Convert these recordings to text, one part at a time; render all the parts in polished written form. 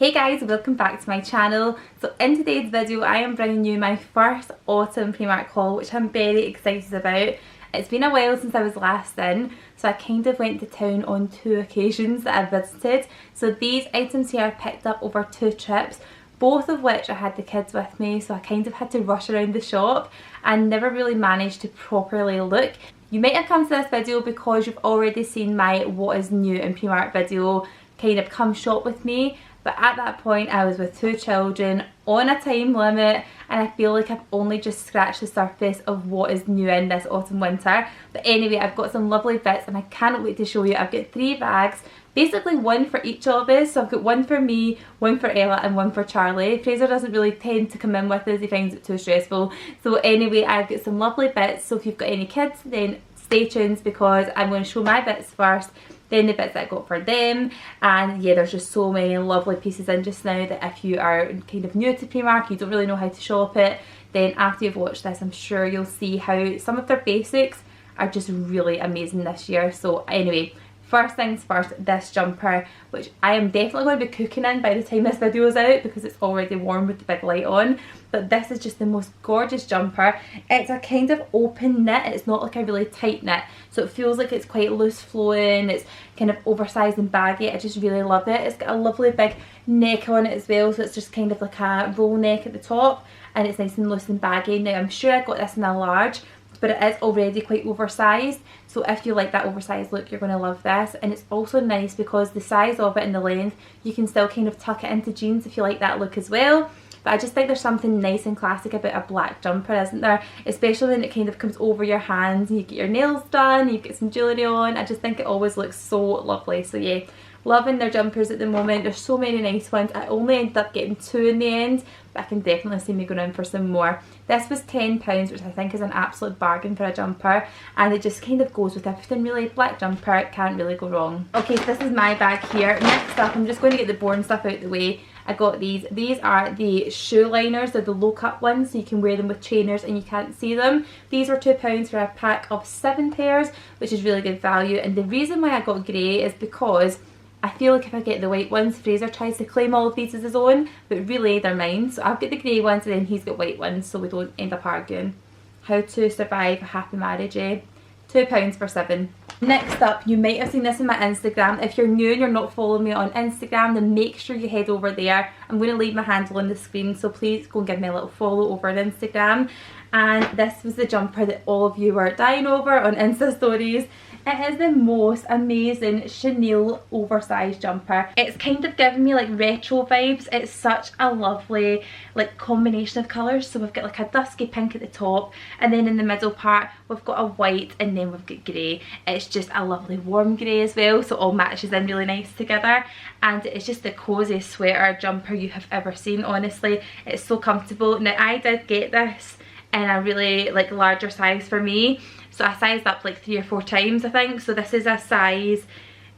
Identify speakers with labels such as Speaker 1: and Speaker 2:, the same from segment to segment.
Speaker 1: Hey guys, welcome back to my channel. So in today's video I am bringing you my first Autumn Primark haul, which I'm very excited about. It's been a while since I was last in, so I kind of went to town on 2 occasions that I visited. So these items here I picked up over 2 trips, both of which I had the kids with me, so I kind of had to rush around the shop and never really managed to properly look. You might have come to this video because you've already seen my what is new in Primark video, kind of come shop with me. But at that point I was with 2 children on a time limit, and I feel like I've only just scratched the surface of what is new in this autumn winter. But anyway, I've got some lovely bits and I cannot wait to show you. I've got 3 bags, basically one for each of us. So I've got one for me, one for Ella and one for Charlie. Fraser doesn't really tend to come in with us, he finds it too stressful. So anyway, I've got some lovely bits, so if you've got any kids then stay tuned because I'm going to show my bits first, then the bits that I got for them. And yeah, there's just so many lovely pieces in just now that if you are kind of new to Primark, you don't really know how to shop it, then after you've watched this I'm sure you'll see how some of their basics are just really amazing this year. So anyway, first things first, this jumper, which I am definitely going to be cooking in by the time this video is out because it's already warm with the big light on. But this is just the most gorgeous jumper. It's a kind of open knit, it's not like a really tight knit, so it feels like it's quite loose flowing, it's kind of oversized and baggy. I just really love it. It's got a lovely big neck on it as well, so it's just kind of like a roll neck at the top and it's nice and loose and baggy. Now I'm sure I got this in a large, but it is already quite oversized, so if you like that oversized look you're going to love this. And it's also nice because the size of it and the length, you can still kind of tuck it into jeans if you like that look as well. But I just think there's something nice and classic about a black jumper, isn't there? Especially when it kind of comes over your hands and you get your nails done, you get some jewellery on. I just think it always looks so lovely. So yeah, loving their jumpers at the moment. There's so many nice ones. I only ended up getting 2 in the end, but I can definitely see me going in for some more. This was £10, which I think is an absolute bargain for a jumper, and it just kind of goes with everything really. Black jumper, can't really go wrong. Okay, so this is my bag here. Next up, I'm just going to get the boring stuff out the way. I got these. These are the shoe liners. They're the low cut ones, so you can wear them with trainers and you can't see them. These were £2 for a pack of 7 pairs, which is really good value. And the reason why I got grey is because I feel like if I get the white ones, Fraser tries to claim all of these as his own, but really they're mine. So I've got the grey ones and then he's got white ones, so we don't end up arguing. How to survive a happy marriage, eh? £2 for 7. Next up, you might have seen this on my Instagram. If you're new and you're not following me on Instagram, then make sure you head over there. I'm going to leave my handle on the screen, so please go and give me a little follow over on Instagram. And this was the jumper that all of you were dying over on Insta stories. It is the most amazing chenille oversized jumper. It's kind of giving me like retro vibes. It's such a lovely like combination of colours. So we've got like a dusky pink at the top, and then in the middle part we've got a white, and then we've got grey. It's just a lovely warm grey as well, so it all matches in really nice together. And it's just the coziest sweater jumper you have ever seen, honestly. It's so comfortable. Now I did get this in a really like larger size for me, so I sized up like 3 or 4 times I think, so this is a size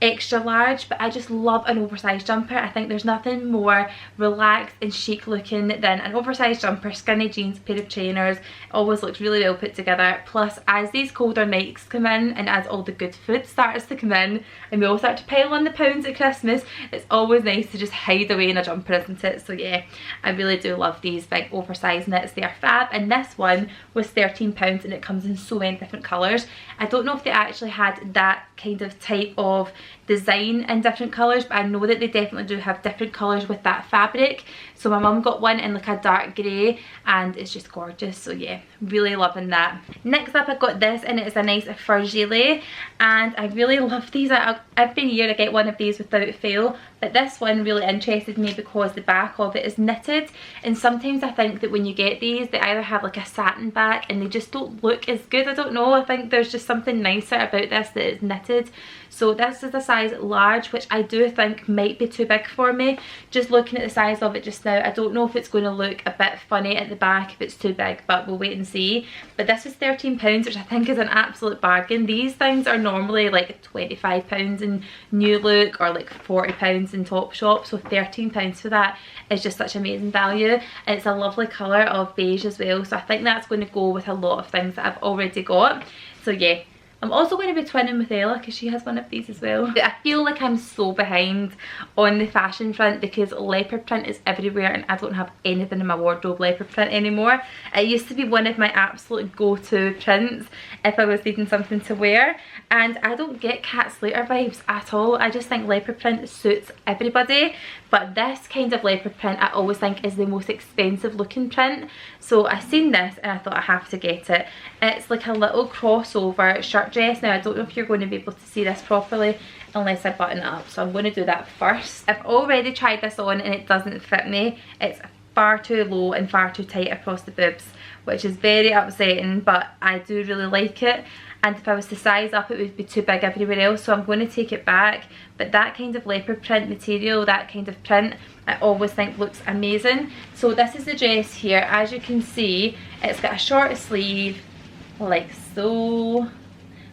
Speaker 1: extra large. But I just love an oversized jumper. I think there's nothing more relaxed and chic looking than an oversized jumper, skinny jeans, pair of trainers. It always looks really well put together. Plus as these colder nights come in and as all the good food starts to come in and we all start to pile on the pounds at Christmas, it's always nice to just hide away in a jumper, isn't it? So yeah, I really do love these big oversized knits. They are fab, and this one was £13 and it comes in so many different colours. I don't know if they actually had that kind of type of design in different colours, but I know that they definitely do have different colours with that fabric. So my mum got one in like a dark grey and it's just gorgeous. So yeah, really loving that. Next up I got this, and it is a nice fur gilet, and I really love these. Every year I get one of these without fail, but this one really interested me because the back of it is knitted, and sometimes I think that when you get these they either have like a satin back and they just don't look as good. I don't know, I think there's just something nicer about this that is knitted. So this is a size large, which I do think might be too big for me. Just looking at the size of it just now, I don't know if it's going to look a bit funny at the back if it's too big, but we'll wait and see. But this is £13, which I think is an absolute bargain. These things are normally like £25 in New Look or like £40 in Topshop, so £13 for that is just such amazing value. And it's a lovely colour of beige as well, so I think that's going to go with a lot of things that I've already got. So yeah, I'm also going to be twinning with Ella because she has one of these as well. I feel like I'm so behind on the fashion front because leopard print is everywhere and I don't have anything in my wardrobe leopard print anymore. It used to be one of my absolute go-to prints if I was needing something to wear, and I don't get Cat Slater vibes at all. I just think leopard print suits everybody, but this kind of leopard print I always think is the most expensive looking print. So I seen this and I thought I have to get it. It's like a little crossover shirt dress. Now I don't know if you're going to be able to see this properly unless I button it up, so I'm going to do that first. I've already tried this on and it doesn't fit me. It's far too low and far too tight across the boobs, which is very upsetting, but I do really like it. And if I was to size up, it would be too big everywhere else, so I'm going to take it back. But that kind of leopard print material, that kind of print, I always think looks amazing. So this is the dress here. As you can see, it's got a short sleeve, like so,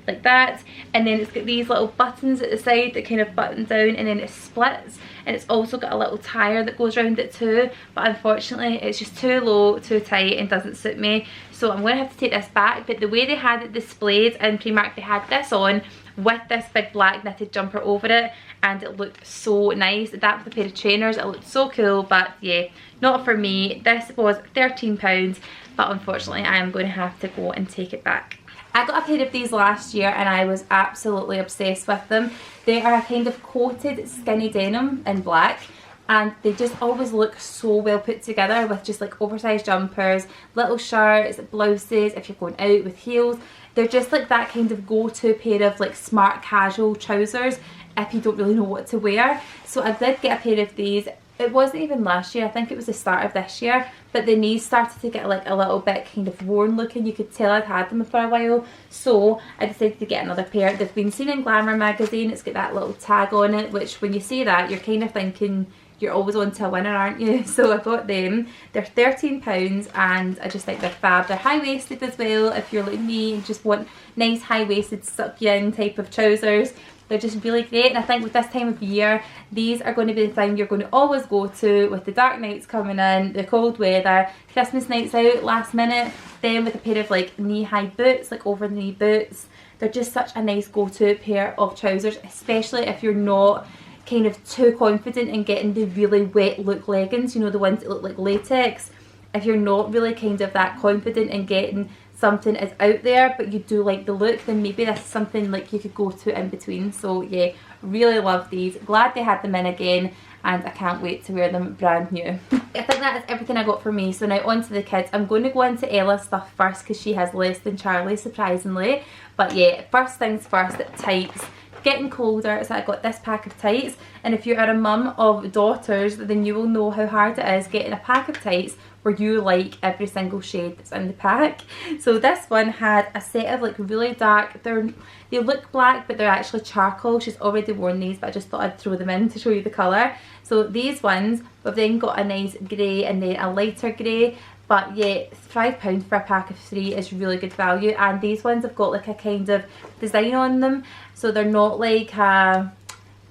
Speaker 1: like that, and then it's got these little buttons at the side that kind of button down, and then it splits, and it's also got a little tire that goes around it too, but unfortunately it's just too low, too tight, and doesn't suit me. So I'm going to have to take this back. But the way they had it displayed in Primark, they had this on with this big black knitted jumper over it, and it looked so nice. That with a pair of trainers, it looked so cool, but yeah, not for me. This was £13, but unfortunately I am going to have to go and take it back. I got a pair of these last year and I was absolutely obsessed with them. They are a kind of coated skinny denim in black, and they just always look so well put together with just like oversized jumpers, little shirts, blouses, if you're going out with heels. They're just like that kind of go-to pair of like smart casual trousers if you don't really know what to wear. So I did get a pair of these. It wasn't even last year, I think it was the start of this year, but the knees started to get like a little bit kind of worn looking. You could tell I'd had them for a while, so I decided to get another pair. They've been seen in Glamour magazine. It's got that little tag on it, which when you see that, you're kind of thinking you're always on to a winner, aren't you? So I got them. They're £13 and I just think they're fab. They're high-waisted as well if you're like me and just want nice high-waisted suck you in type of trousers. They're just really great, and I think with this time of year, these are going to be the thing you're going to always go to with the dark nights coming in, the cold weather, Christmas nights out, last minute, then with a pair of like knee-high boots, like over-the-knee boots. They're just such a nice go-to pair of trousers, especially if you're not kind of too confident in getting the really wet look leggings, you know, the ones that look like latex. If you're not really kind of that confident in getting something is out there but you do like the look, then maybe this is something like you could go to in between. So yeah, really love these. Glad they had them in again, and I can't wait to wear them brand new. I think that is everything I got for me. So now on to the kids. I'm going to go into Ella's stuff first because she has less than Charlie, surprisingly. But yeah, first things first, tights. Getting colder, so I got this pack of tights, and if you are a mum of daughters, then you will know how hard it is getting a pack of tights where you like every single shade that's in the pack. So this one had a set of like really dark, they look black but they're actually charcoal. She's already worn these, but I just thought I'd throw them in to show you the colour. So these ones, we've then got a nice grey and then a lighter grey. But yeah, £5 for a pack of 3 is really good value, and these ones have got like a kind of design on them, so they're not like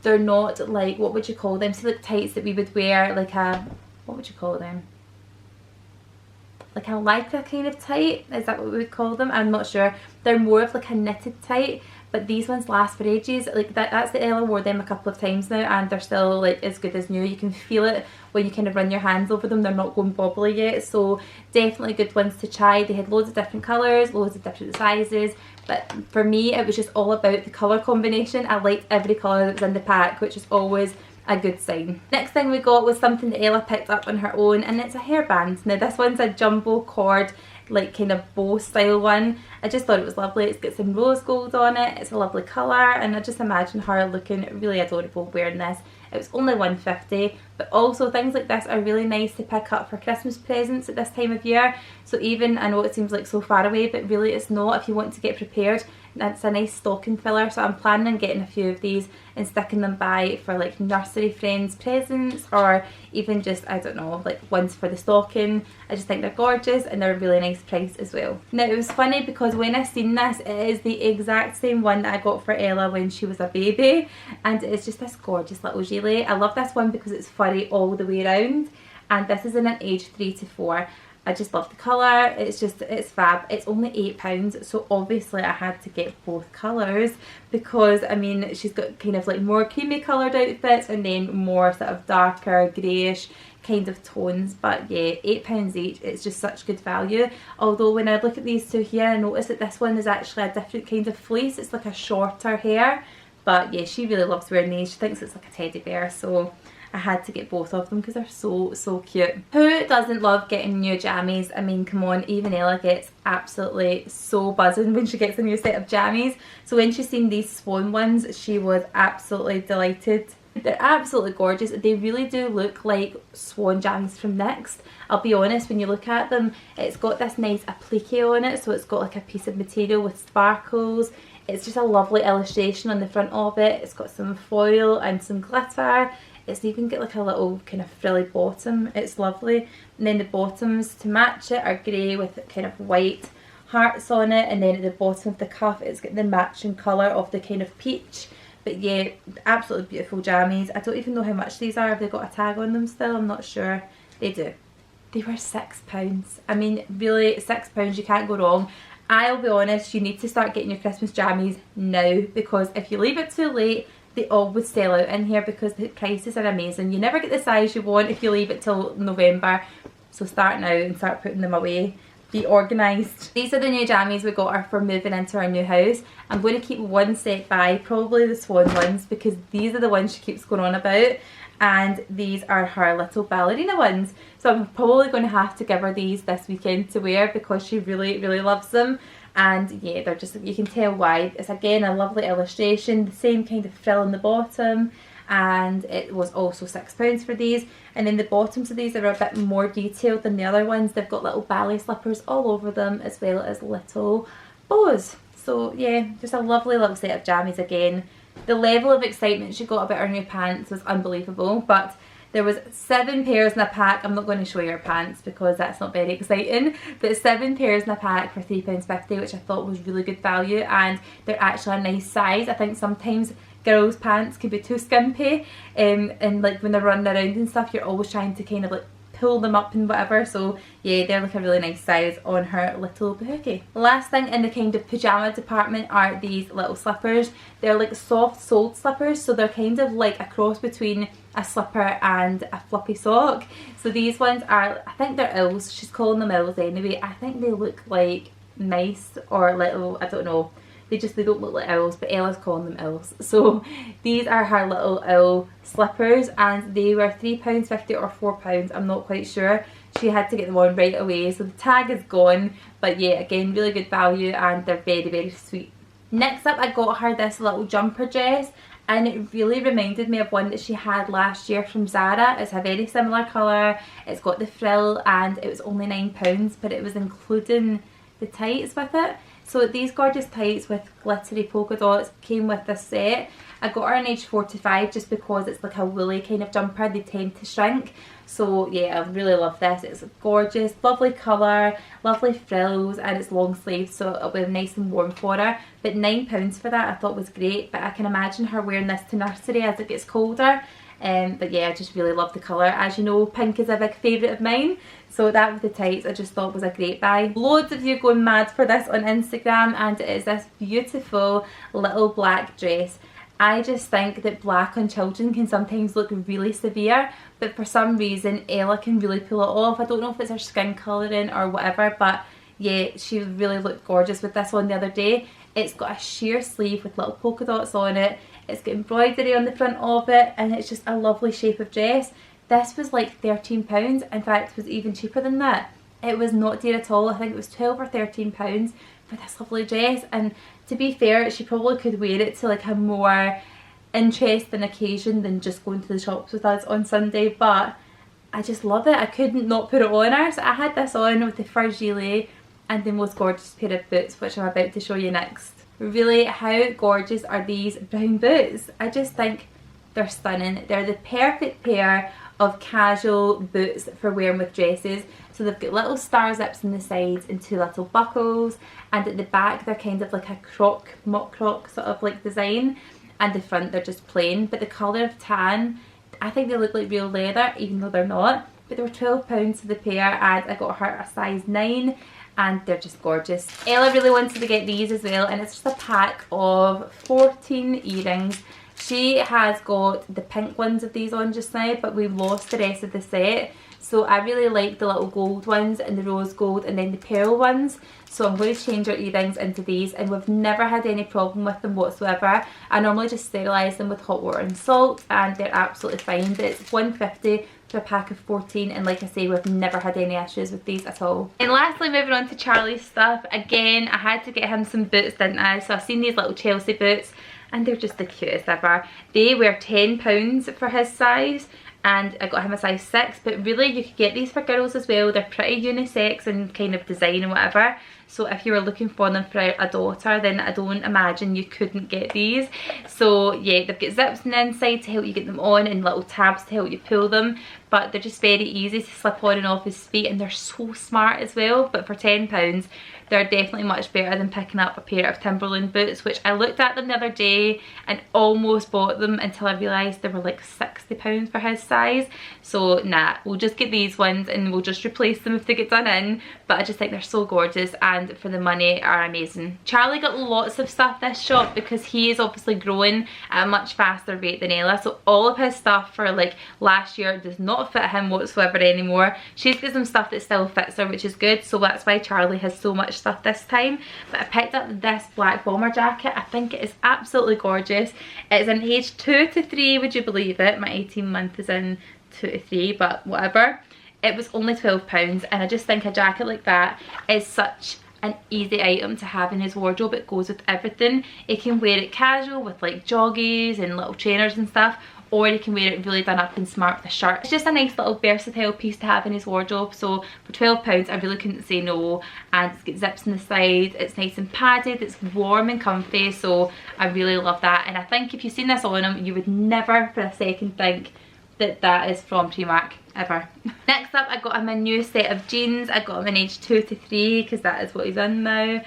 Speaker 1: what would you call them? So like tights that we would wear, like a, what would you call them? Like a lycra kind of tight, is that what we would call them? I'm not sure. They're more of like a knitted tight, but these ones last for ages. Like that's the Ella wore them a couple of times now and they're still like as good as new. You can feel it when you kind of run your hands over them, they're not going bobbly yet. So definitely good ones to try. They had loads of different colours, loads of different sizes, but for me it was just all about the colour combination. I liked every colour that was in the pack, which is always a good sign. Next thing we got was something that Ella picked up on her own, and it's a hairband. Now this one's a jumbo cord, like kind of bow style one. I just thought it was lovely. It's got some rose gold on it, it's a lovely colour, and I just imagine her looking really adorable wearing this. It was only £1.50, but also things like this are really nice to pick up for Christmas presents at this time of year. So even, I know it seems like so far away, but really it's not if you want to get prepared. That's a nice stocking filler, so I'm planning on getting a few of these and sticking them by for like nursery friends presents, or even just, I don't know, like ones for the stocking. I just think they're gorgeous and they're a really nice price as well. Now it was funny because when I seen this, it is the exact same one that I got for Ella when she was a baby, and it's just this gorgeous little gilet. I love this one because it's furry all the way around, and this is in an age 3 to 4. I just love the colour. It's fab. It's only £8, so obviously I had to get both colours because I mean she's got kind of like more creamy coloured outfits and then more sort of darker greyish kind of tones. But yeah, £8 each. It's just such good value. Although when I look at these two here, I notice that this one is actually a different kind of fleece. It's like a shorter hair. But yeah, she really loves wearing these. She thinks it's like a teddy bear, so I had to get both of them because they're so cute. Who doesn't love getting new jammies? I mean, come on, even Ella gets absolutely so buzzing when she gets a new set of jammies. So when she's seen these swan ones, she was absolutely delighted. They're absolutely gorgeous. They really do look like swan jammies from NYX. I'll be honest, when you look at them, it's got this nice applique on it, so it's got like a piece of material with sparkles. It's just a lovely illustration on the front of it. It's got some foil and some glitter. It's even got like a little kind of frilly bottom. It's lovely. And then the bottoms to match it are grey with kind of white hearts on it. And then at the bottom of the cuff, it's got the matching colour of the kind of peach. But yeah, absolutely beautiful jammies. I don't even know how much these are. Have they got a tag on them still? I'm not sure. They do. They were £6. I mean, really, £6, you can't go wrong. I'll be honest, you need to start getting your Christmas jammies now, because if you leave it too late, they always sell out in here because the prices are amazing. You never get the size you want if you leave it till November. So start now and start putting them away. Be organised. These are the new jammies we got her for moving into our new house. I'm going to keep one set by, probably the swan ones, because these are the ones she keeps going on about. And these are her little ballerina ones. So I'm probably going to have to give her these this weekend to wear because she really loves them. And yeah, they're just, you can tell why. It's again a lovely illustration, the same kind of frill on the bottom, and it was also £6 for these. And then the bottoms of these are a bit more detailed than the other ones. They've got little ballet slippers all over them, as well as little bows. So yeah, just a lovely little set of jammies again. The level of excitement she got about her new pants was unbelievable, but there was 7 pairs in a pack. I'm not going to show you her pants because that's not very exciting, but 7 pairs in a pack for £3.50, which I thought was really good value, and they're actually a nice size. I think sometimes girls' pants can be too skimpy, and like when they're running around and stuff, you're always trying to kind of like pull them up and whatever. So yeah, they're like a really nice size on her little boogie. Last thing in the kind of pyjama department are these little slippers. They're like soft soled slippers, so they're kind of like a cross between a slipper and a fluffy sock. So these ones are, I think they're owls. She's calling them owls anyway. I think they look like mice or little, I don't know. They don't look like owls, but Ella's calling them owls. So these are her little owl slippers, and they were £3.50 or £4, I'm not quite sure. She had to get them on right away, so the tag is gone. But yeah, again, really good value, and they're very sweet. Next up, I got her this little jumper dress, and it really reminded me of one that she had last year from Zara. It's a very similar colour, it's got the frill, and it was only £9, but it was including the tights with it. So these gorgeous tights with glittery polka dots came with this set. I got her in age 4 to 5 just because it's like a woolly kind of jumper. They tend to shrink. So yeah, I really love this. It's gorgeous, lovely colour, lovely frills, and it's long sleeves, so it'll be nice and warm for her. But £9 for that I thought was great, but I can imagine her wearing this to nursery as it gets colder. But yeah, I just really love the colour. As you know, pink is a big favourite of mine, so that with the tights I just thought was a great buy. Loads of you going mad for this on Instagram, and it is this beautiful little black dress. I just think that black on children can sometimes look really severe, but for some reason Ella can really pull it off. I don't know if it's her skin colouring or whatever, but yeah, she really looked gorgeous with this on the other day. It's got a sheer sleeve with little polka dots on it. It's got embroidery on the front of it, and it's just a lovely shape of dress. This was like £13, in fact it was even cheaper than that. It was not dear at all. I think it was £12 or £13 for this lovely dress, and to be fair, she probably could wear it to like a more interesting occasion than just going to the shops with us on Sunday, but I just love it. I couldn't not put it on her, so I had this on with the fur gilet and the most gorgeous pair of boots, which I'm about to show you next. Really, how gorgeous are these brown boots? I just think they're stunning. They're the perfect pair of casual boots for wearing with dresses. So they've got little star zips in the sides and 2 little buckles, and at the back they're kind of like a croc, mock croc sort of like design, and the front they're just plain. But the colour of tan, I think they look like real leather even though they're not. but they were £12 for the pair, and I got her a size 9. And they're just gorgeous. Ella really wanted to get these as well, and it's just a pack of 14 earrings. She has got the pink ones of these on just now, but we've lost the rest of the set. So I really like the little gold ones and the rose gold and then the pearl ones. So I'm going to change our earrings into these, and we've never had any problem with them whatsoever. I normally just sterilise them with hot water and salt, and they're absolutely fine. But it's £1.50 for a pack of 14, and like I say, we've never had any issues with these at all. And lastly, moving on to Charlie's stuff. Again, I had to get him some boots, didn't I? So I've seen these little Chelsea boots, and they're just the cutest ever. They were £10 for his size, and I got him a size 6, but really you could get these for girls as well. They're pretty unisex and kind of design and whatever. So if you were looking for them for a daughter, then I don't imagine you couldn't get these. So yeah, they've got zips on the inside to help you get them on, and little tabs to help you pull them. But they're just very easy to slip on and off his feet, and they're so smart as well. But for £10, they're definitely much better than picking up a pair of Timberland boots, which I looked at them the other day and almost bought them until I realised they were like £60 for his size. So nah, we'll just get these ones and we'll just replace them if they get done in. But I just think they're so gorgeous, and for the money are amazing. Charlie got lots of stuff this shop because he is obviously growing at a much faster rate than Ella. So all of his stuff for like last year does not fit him whatsoever anymore. She's got some stuff that still fits her, which is good. So that's why Charlie has so much stuff this time. But I picked up this black bomber jacket. I think it is absolutely gorgeous. It's in age 2 to 3, would you believe it? My 18-month is in 2 to 3, but whatever. It was only £12, and I just think a jacket like that is such an easy item to have in his wardrobe. It goes with everything. He can wear it casual with like joggies and little trainers and stuff, or you can wear it really done up and smart with a shirt. It's just a nice little versatile piece to have in his wardrobe. So for £12 I really couldn't say no, and it's got zips on the side, it's nice and padded, it's warm and comfy, so I really love that. And I think if you've seen this on him, you would never for a second think that that is from Primark, ever. Next up, I got him a new set of jeans. I got him in age 2 to 3 because that is what he's in now.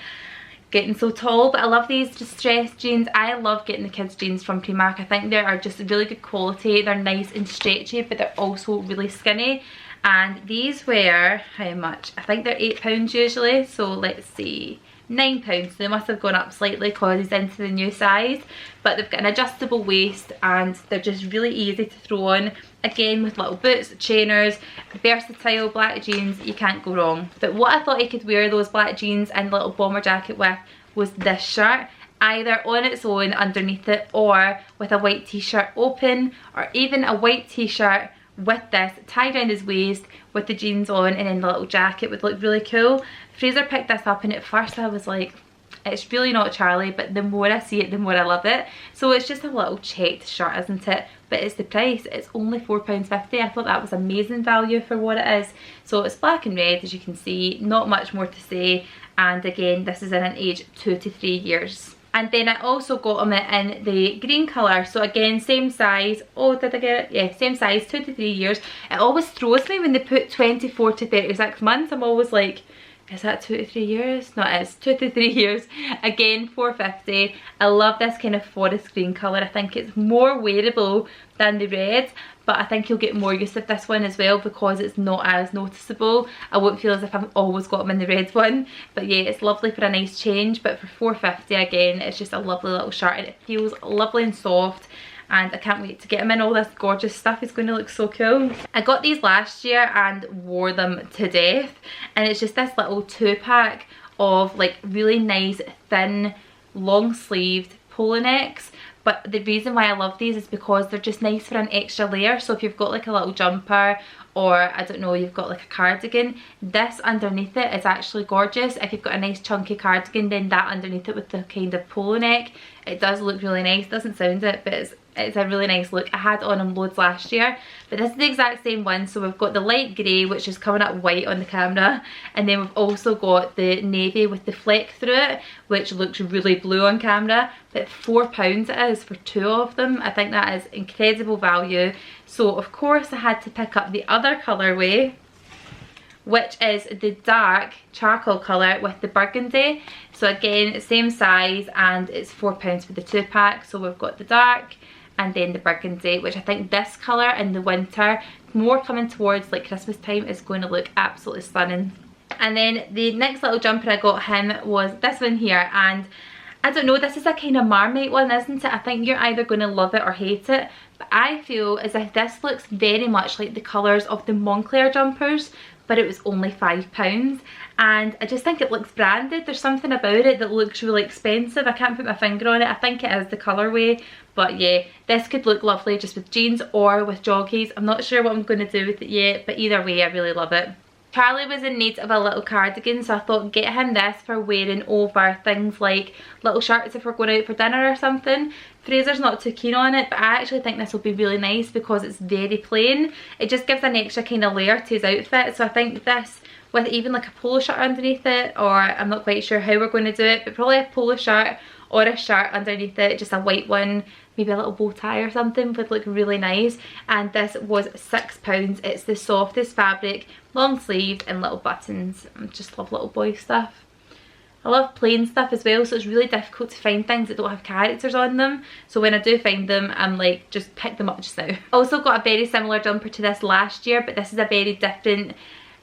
Speaker 1: Getting so tall, but I love these distressed jeans. I love getting the kids jeans from Primark. I think they are just really good quality. They're nice and stretchy, but they're also really skinny. And these were, how much? I think they're £8 usually, so let's see, £9. So they must have gone up slightly because he's into the new size. But they've got an adjustable waist, and they're just really easy to throw on. Again, with little boots, trainers, versatile black jeans, you can't go wrong. But what I thought he could wear those black jeans and little bomber jacket with was this shirt. Either on its own underneath it, or with a white t-shirt open, or even a white t-shirt with this tied around his waist with the jeans on, and then the little jacket would look really cool. Fraser picked this up, and at first I was like, it's really not Charlie, but the more I see it, the more I love it. So it's just a little checked shirt, isn't it? But it's the price. It's only £4.50. I thought that was amazing value for what it is. So it's black and red, as you can see. Not much more to say. And again, this is in an age 2 to 3 years. And then I also got them in the green colour. So again, same size. Oh, did I get it? Yeah, same size, 2 to 3 years. It always throws me when they put 24 to 36 months. I'm always like, is that 2 to 3 years? No, it is 2 to 3 years. Again, £4.50. I love this kind of forest green colour. I think it's more wearable than the red, but I think you'll get more use of this one as well because it's not as noticeable. I won't feel as if I've always got them in the red one. But yeah, it's lovely for a nice change. But for £4.50 again, it's just a lovely little shirt, and it feels lovely and soft. And I can't wait to get him in all this gorgeous stuff. He's going to look so cool. I got these last year and wore them to death. And it's just this little 2-pack of like really nice, thin, long sleeved polo necks. But the reason why I love these is because they're just nice for an extra layer. So if you've got like a little jumper, or I don't know, you've got like a cardigan, this underneath it is actually gorgeous. If you've got a nice chunky cardigan, then that underneath it with the kind of polo neck, it does look really nice. Doesn't sound it, but it's a really nice look. I had on them loads last year, but this is the exact same one. So we've got the light grey, which is coming up white on the camera, and then we've also got the navy with the fleck through it, which looks really blue on camera. But £4 it is for 2 of them. I think that is incredible value. So of course I had to pick up the other colourway, which is the dark charcoal colour with the burgundy. So again, same size, and it's £4 for the 2-pack. So we've got the dark and then the burgundy, which I think this colour in the winter with more coming towards like Christmas time, is going to look absolutely stunning. And then the next little jumper I got him was this one here, and I don't know, this is a kind of Marmite one, isn't it? I think you're either going to love it or hate it, but I feel as if this looks very much like the colours of the Moncler jumpers, but it was only £5, and I just think it looks branded. There's something about it that looks really expensive. I can't put my finger on it. I think it is the colourway, but yeah, this could look lovely just with jeans or with joggies. I'm not sure what I'm going to do with it yet, but either way I really love it. Charlie was in need of a little cardigan, so I thought get him this for wearing over things like little shirts if we're going out for dinner or something. Fraser's not too keen on it, but I actually think this will be really nice because it's very plain. It just gives an extra kind of layer to his outfit, so I think this with even like a polo shirt underneath it, or I'm not quite sure how we're going to do it, but probably a polo shirt or a shirt underneath it, just a white one, maybe a little bow tie or something, would look really nice. And this was £6. It's the softest fabric, long sleeved and little buttons. I just love little boy stuff. I love plain stuff as well, so it's really difficult to find things that don't have characters on them. So when I do find them, I'm like, just pick them up just now. Also got a very similar jumper to this last year, but this is a very different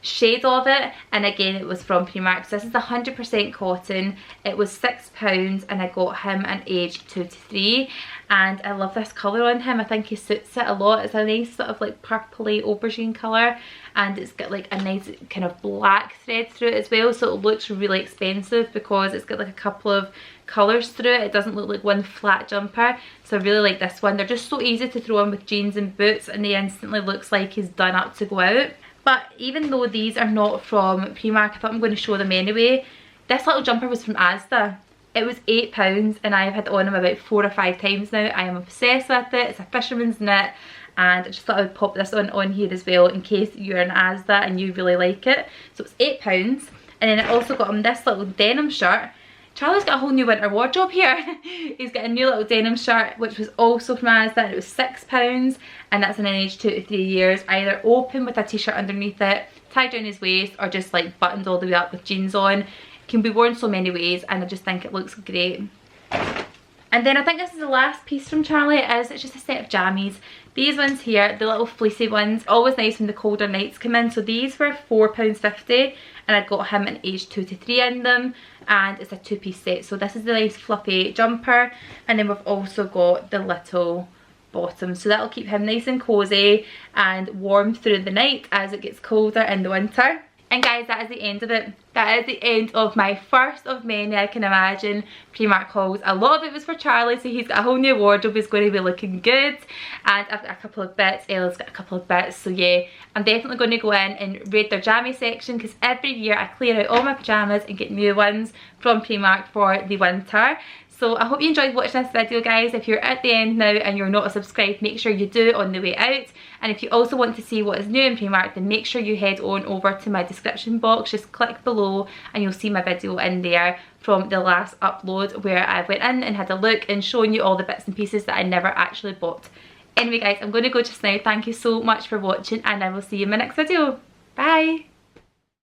Speaker 1: shade of it, and again it was from Primark. So this is 100% cotton. It was £6 and I got him an age 2 to 3, and I love this colour on him. I think he suits it a lot. It's a nice sort of like purpley aubergine colour, and it's got like a nice kind of black thread through it as well, so it looks really expensive because it's got like a couple of colours through it. It doesn't look like one flat jumper, so I really like this one. They're just so easy to throw on with jeans and boots, and he instantly looks like he's done up to go out. But even though these are not from Primark, I thought I'm going to show them anyway. This little jumper was from Asda. It was £8 and I've had it on him about 4 or 5 times now. I am obsessed with it. It's a fisherman's knit, and I just thought I would pop this on here as well in case you're an Asda and you really like it. So it's £8, and then I also got him this little denim shirt. Charlie's got a whole new winter wardrobe here. He's got a new little denim shirt which was also from Asda, and it was £6, and that's in an age 2 to 3 years, either open with a t-shirt underneath it, tied down his waist, or just like buttoned all the way up with jeans on. It can be worn so many ways, and I just think it looks great. And then I think this is the last piece from Charlie. It's just a set of jammies. These ones here, the little fleecy ones, always nice when the colder nights come in. So these were £4.50, and I got him an age 2 to 3 in them, and it's a 2-piece set. So this is the nice fluffy jumper, and then we've also got the little bottom, so that'll keep him nice and cozy and warm through the night as it gets colder in the winter. And guys, that is the end of it. That is the end of my first of many, I can imagine, Primark hauls. A lot of it was for Charlie, so he's got a whole new wardrobe. He's going to be looking good. And I've got a couple of bits. Ella's got a couple of bits. So yeah, I'm definitely going to go in and raid their jammy section, because every year I clear out all my pyjamas and get new ones from Primark for the winter. So I hope you enjoyed watching this video, guys. If you're at the end now and you're not subscribed, make sure you do on the way out. And if you also want to see what is new in Primark, then make sure you head on over to my description box. Just click below and you'll see my video in there from the last upload, where I went in and had a look and shown you all the bits and pieces that I never actually bought. Anyway guys, I'm going to go just now. Thank you so much for watching, and I will see you in my next video. Bye!